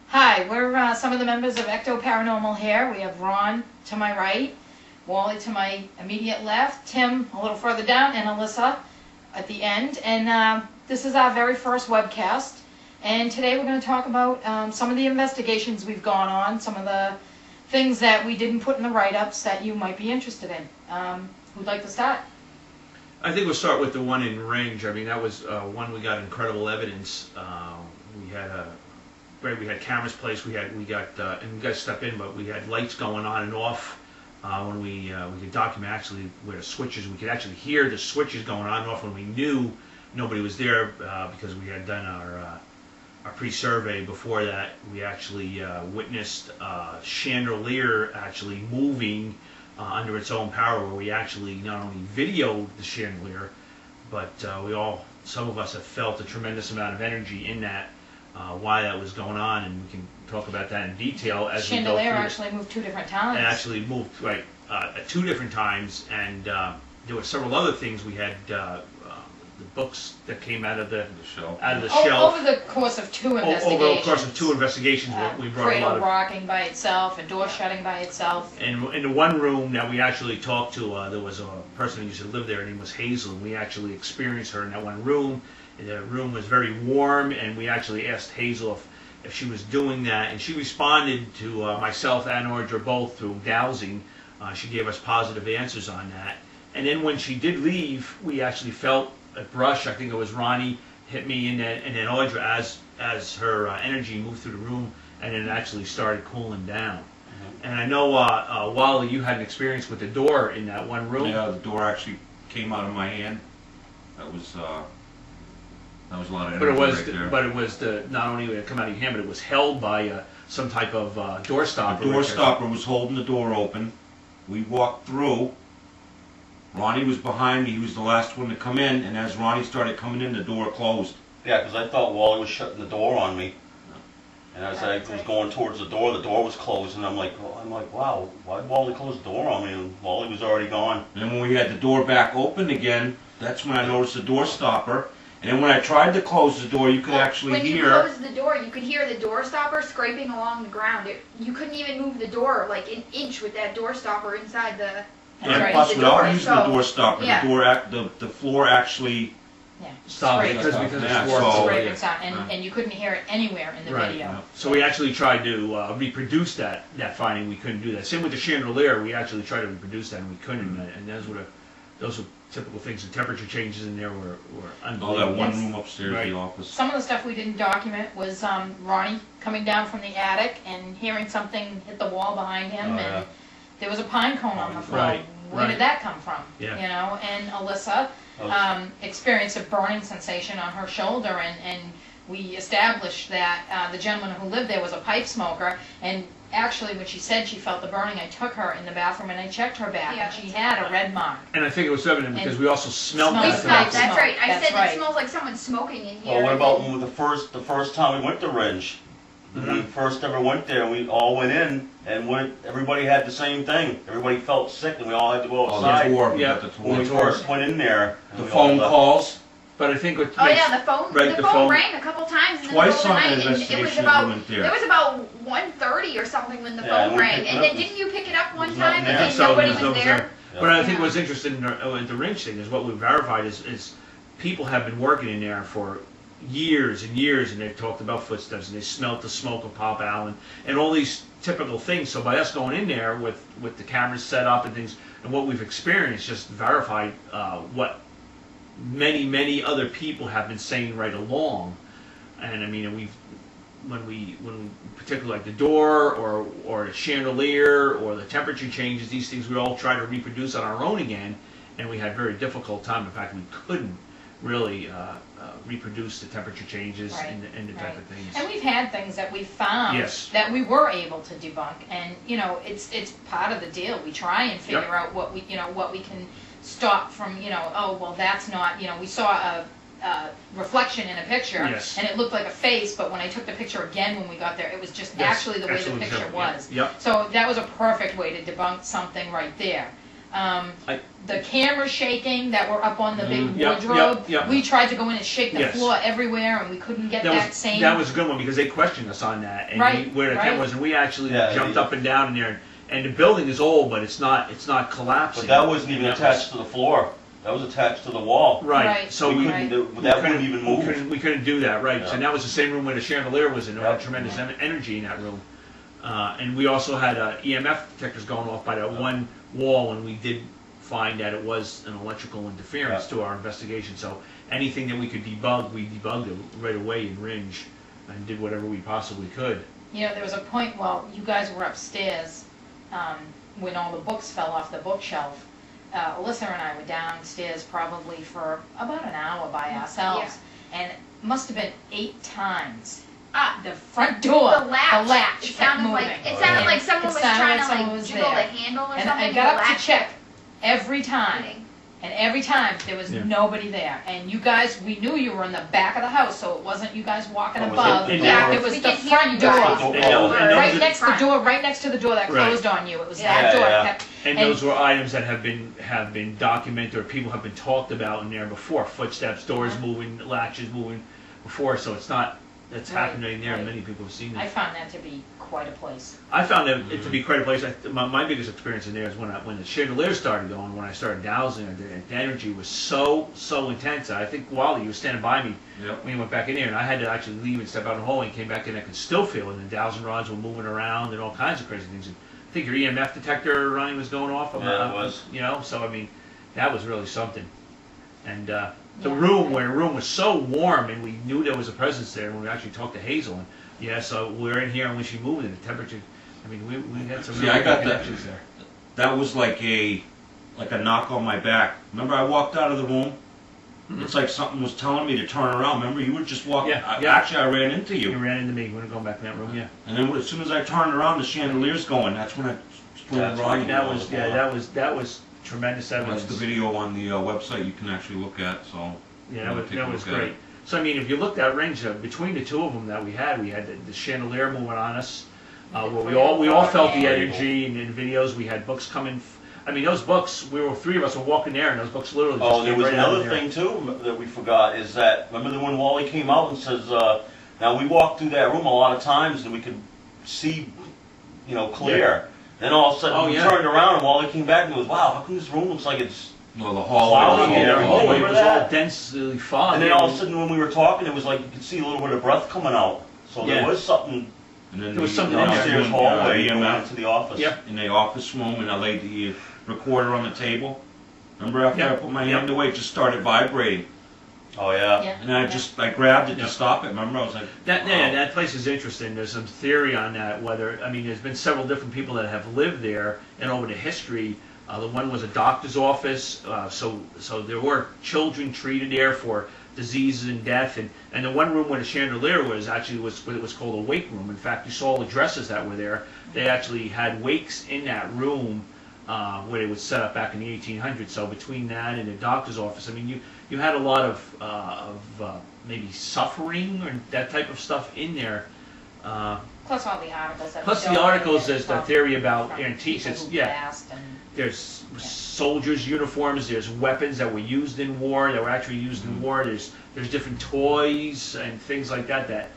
Hi, we're some of the members of ECTO Paranormal here. We have Ron to my right, Wally to my immediate left, Tim a little further down, and Alyssa at the end. And this is our very first webcast. And today we're going to talk about some of the investigations we've gone on, some of the things that we didn't put in the write-ups that you might be interested in. Who'd like to start? I think we'll start with the one in Range. I mean, that was one we got incredible evidence. We had cameras placed. And we got to step in, but we had lights going on and off. When we could document actually where the switches. We could actually hear the switches going on and off when we knew nobody was there because we had done our pre-survey before that. We actually witnessed chandelier actually moving under its own power, where we actually not only videoed the chandelier, but some of us have felt a tremendous amount of energy in that, why that was going on, and we can talk about that in detail as we go through. Chandelier actually moved 2 different times. It actually moved at 2 different times, and there were several other things. We had the books that came out of the shelf. Over the course of 2 investigations. Over the course of 2 investigations, we brought a lot cradle of rocking by itself, a door shutting by itself. And in the one room that we actually talked to, there was a person who used to live there. Her name was Hazel, and we actually experienced her in that one room. And the room was very warm, and we actually asked Hazel if she was doing that, and she responded to myself and Audra both through dowsing. She gave us positive answers on that. And then when she did leave, we actually felt a brush. I think it was Ronnie hit me, and then Audra as her energy moved through the room, and it actually started cooling down. And I know, Wally, you had an experience with the door in that one room. Yeah, the door actually came out of my hand. That was a lot of energy But it was not only did it come out of your hand, but it was held by some type of door stopper. The door stopper was holding the door open. We walked through. Ronnie was behind me. He was the last one to come in, and as Ronnie started coming in, the door closed. Yeah, because I thought Wally was shutting the door on me. And as I was going towards the door was closed, and I'm like, wow, why did Wally close the door on me? And Wally was already gone. And then when we had the door back open again, that's when I noticed the door stopper. And then when I tried to close the door, you could actually hear... When you closed the door, you could hear the door stopper scraping along the ground. You couldn't even move the door like an inch with that door stopper inside the... And plus, without using the door stopper, the floor actually... Stopped because of the scraping sound, and you couldn't hear it anywhere in the video. Yeah. So we actually tried to reproduce that finding. We couldn't do that. Same with the chandelier. We actually tried to reproduce that, and we couldn't. And those were typical things. The temperature changes in there were unbelievable. Oh, that one room upstairs, the office. Some of the stuff we didn't document was Ronnie coming down from the attic and hearing something hit the wall behind him, and there was a pine cone on the floor. Where did that come from? Yeah. You know, and Alyssa experienced a burning sensation on her shoulder, and we established that the gentleman who lived there was a pipe smoker, and actually when she said she felt the burning, I took her in the bathroom and I checked her back, and she had a red mark. And I think it was evident because we also smelled We that. smelled, that's right. I said it smells like someone's smoking in here. Well, what about when the first time we went to Range? When we first ever went there, we all went in, and everybody had the same thing. Everybody felt sick, and we all had to go outside. When we first went in there. The phone calls. But I think what the phone rang a couple times in the middle of the night, and it was about 1:30 or something when the phone rang. And then didn't you pick it up one time and then nobody was there? But I think what's interesting in the Range thing is what we verified is people have been working in there for years and years, and they've talked about footsteps, and they smelt the smoke of Pop Allen and all these typical things. So by us going in there with the cameras set up and things, and what we've experienced just verified what many other people have been saying right along. And I mean, when particularly like the door or the chandelier or the temperature changes, these things we all try to reproduce on our own again, and we had very difficult time. In fact, we couldn't really reproduce the temperature changes and the type of things. And we've had things that we found that we were able to debunk, and you know, it's part of the deal. We try and figure out what we can stop from, oh well, that's not, we saw a reflection in a picture, and it looked like a face, but when I took the picture again when we got there, it was just actually the way the picture was. So that was a perfect way to debunk something right there. The cameras shaking that were up on the big Yep, wardrobe. yep. We tried to go in and shake the Yes. floor everywhere, and we couldn't get that same. That was a good one because they questioned us on that and Right, where the right. camera was, and we actually Yeah, jumped yeah. up and down in there. And the building is old, but it's not collapsing. But that wasn't even attached to the floor. That was attached to the wall. Right. Right. So we we couldn't. we That couldn't- wouldn't even move. We couldn't do that, right? Yeah. So that was the same room where the chandelier was in. There was Yep. tremendous energy in that room. And we also had EMF detectors going off by that one wall, and we did find that it was an electrical interference to our investigation. So anything that we could debug, we debugged it right away in Ringe and did whatever we possibly could. You know, there was a point while you guys were upstairs, when all the books fell off the bookshelf. Alyssa and I were downstairs probably for about an hour by ourselves, and it must have been 8 times. The front door, The latch. It kept sounded moving. like someone was trying to someone like was jiggle the there. handle or And something. I and got the up latch to check every time. kept And every time there was Yeah. nobody there, and you guys, we knew you were in the back of the house, so it wasn't you guys walking Oh, was above. it the Yeah, door? it was We the could hear front you door, guys. And those right are- next to the door, right next to the door that Right. closed on you. It was Yeah. that door. Yeah. Kept, And those were items that have been documented or people have been talked about in there before. Footsteps, doors moving, latches moving before. So it's not that's Right, happening there. right. Many people have seen I it. found that to be quite a place. I found it to be quite a place. My biggest experience in there is when the chandelier started going. When I started dowsing, the energy was so intense. I think Wally, you were standing by me Yep. when you went back in there, and I had to actually leave and step out in the hallway and came back in. I could still feel it. And the dowsing rods were moving around and all kinds of crazy things. And I think your EMF detector running was going off. Yeah, it was. You know, so I mean, that was really something. And the Yeah. room was so warm, and we knew there was a presence there when we actually talked to Hazel. And yeah, so we're in here, and when she moved, and the temperature. I mean, we had some See, really I got good that. connections there. That was like a knock on my back. Remember, I walked out of the room. Mhm. It's like something was telling me to turn around. Remember, you were just walking. Yeah, yeah. Actually, I ran into You you. ran into me. We're going back in that room. Yeah. And then as soon as I turned around, the chandelier's going. That's when I split That's Ronnie. when That was tremendous That's evidence. the video on the website you can actually look at. So Yeah, Take a that was look at great. it. So I mean, if you looked at range between the two of them that we had the chandelier moving on us. Where we all felt the energy, and in videos we had books coming. I mean, those books. Three of us were walking there, and those books literally. Oh, just there came was right out of another there. thing too that we forgot is that remember when Wally came out and says, now we walked through that room a lot of times and we could see, clear. Then all of a sudden we turned around and Wally came back and goes, wow, how come this room looks like it's. no, the Cloudy hallway. and The everything. hallway Remember was all that? densely fogged. And then all of a sudden when we were talking, it was like you could see a little bit of breath coming out. So Yeah. there was something And then There was the- something the in there. upstairs upstairs hallway EMF going into the office. Yep. in the office room, and I laid the recorder on the table. Remember after I Yep. put my hand away, it just started vibrating. Oh yeah. Yeah. And I grabbed it Yep. to stop it. Remember, I was like, That place is interesting. There's some theory on that. There's been several different people that have lived there, and over the history, the one was a doctor's office. So there were children treated there for diseases and death, and the one room where the chandelier was actually was called a wake room. In fact, you saw the dresses that were there. They actually had wakes in that room where they would set up back in the 1800s. So between that and the doctor's office, I mean, you had a lot of maybe suffering or that type of stuff in there. Plus all the articles. That Plus show the articles, that there's the from- theory about from antiques. people who Yeah, passed and- there's soldiers' uniforms. There's weapons that were used in war that were actually used in war. There's different toys and things like that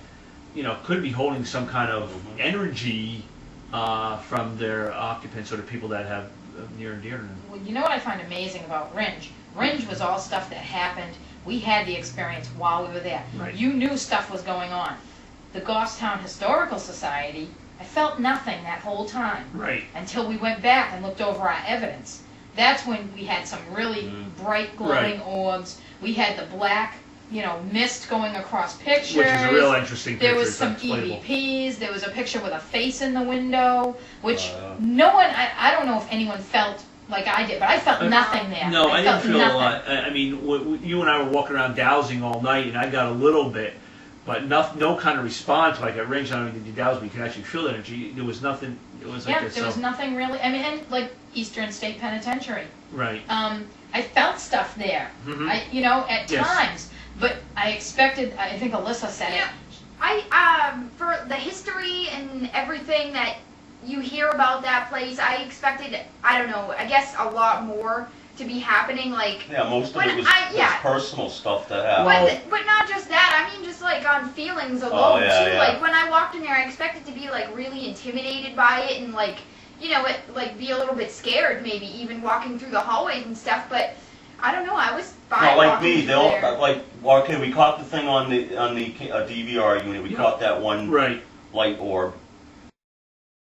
could be holding some kind of energy from their occupants or the people that have near and dear to them. Well, you know what I find amazing about Ringe? Ringe was all stuff that happened. We had the experience while we were there. Right. You knew stuff was going on. The Goffstown Historical Society, I felt nothing that whole time Right. until we went back and looked over our evidence. That's when we had some really bright glowing orbs. We had the black, mist going across pictures. Which is a real interesting picture. There was It's some unexplainable. EVPs. There was a picture with a face in the window, which Oh, no one, I don't know if anyone felt like I did, but I felt nothing there. No, I didn't felt feel nothing. a lot. I mean, you and I were walking around dowsing all night, and I got a little bit, but no kind of response like at range. I don't even did you douse, but you could actually feel the energy. There was nothing. It was like Yeah, this. there was nothing really. I mean, and like Eastern State Penitentiary. Right. I felt stuff there. Mhm. At Yes. times, but I expected. I think Alyssa said Yeah. it. I for the history and everything that you hear about that place. I expected, I don't know, I guess a lot more to be happening. Like, yeah, most of when it was, yeah. was personal stuff that happened. But not just that. I mean, just like on feelings alone too. Yeah. Like when I walked in there, I expected to be like really intimidated by it and like, you know, like be a little bit scared, maybe even walking through the hallways and stuff. But I don't know. I was fine. Not like me. Through They'll there. like okay. We caught the thing on the DVR unit. We caught that one Right. light orb.